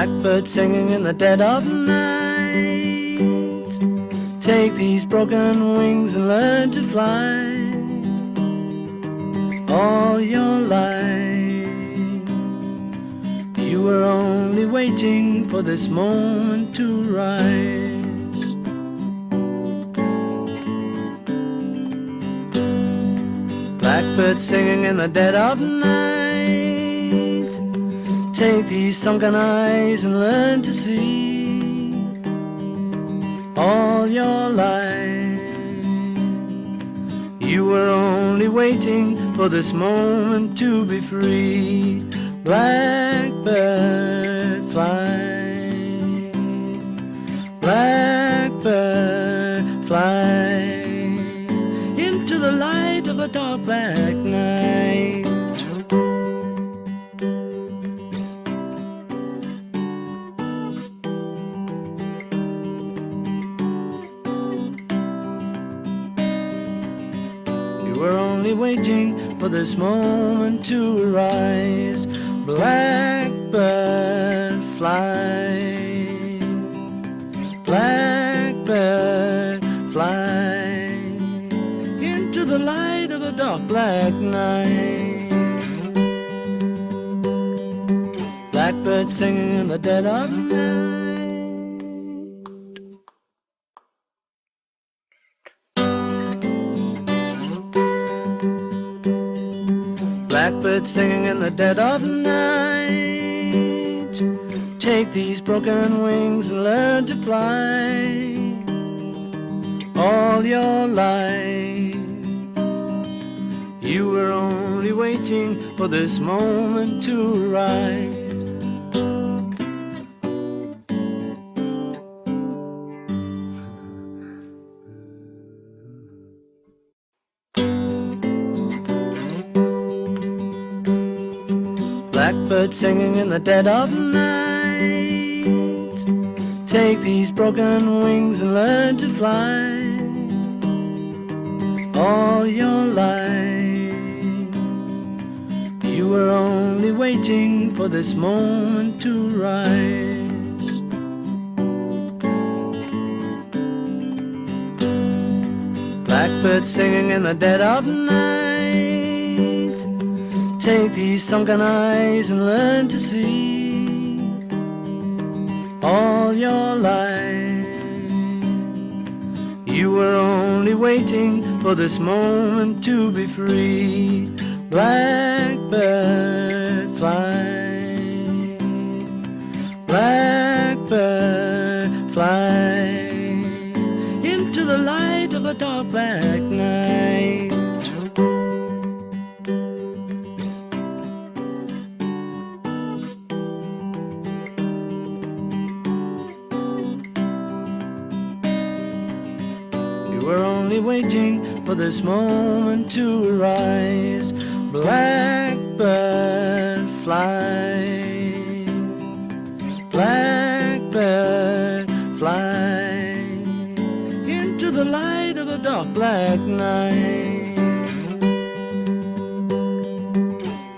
Blackbird singing in the dead of night. Take these broken wings and learn to fly. All your life you were only waiting for this moment to rise. Blackbird singing in the dead of night. Take these sunken eyes and learn to see. All your life you were only waiting for this moment to be free. Blackbird fly, blackbird fly into the light of a dark black night. We're only waiting for this moment to arise. Blackbird fly, blackbird fly into the light of a dark black night. Blackbird singing in the dead of night. Blackbird singing in the dead of night. Take these broken wings and learn to fly. All your life you were only waiting for this moment to rise. Blackbird singing in the dead of night. Take these broken wings and learn to fly. All your life you were only waiting for this moment to rise. Blackbird singing in the dead of night. Take these sunken eyes and learn to see. All your life you were only waiting for this moment to be free. Blackbird fly, blackbird fly into the light of a dark black night. We're only waiting for this moment to arise. Blackbird fly, blackbird fly into the light of a dark black night.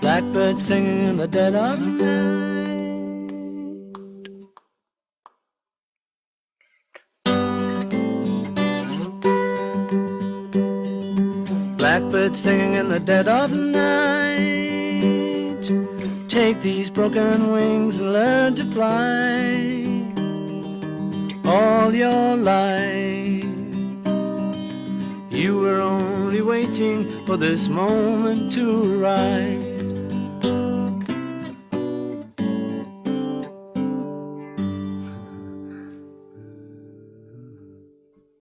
Blackbird singing in the dead of night. Blackbird singing in the dead of night. Take these broken wings and learn to fly. All your life you were only waiting for this moment to rise.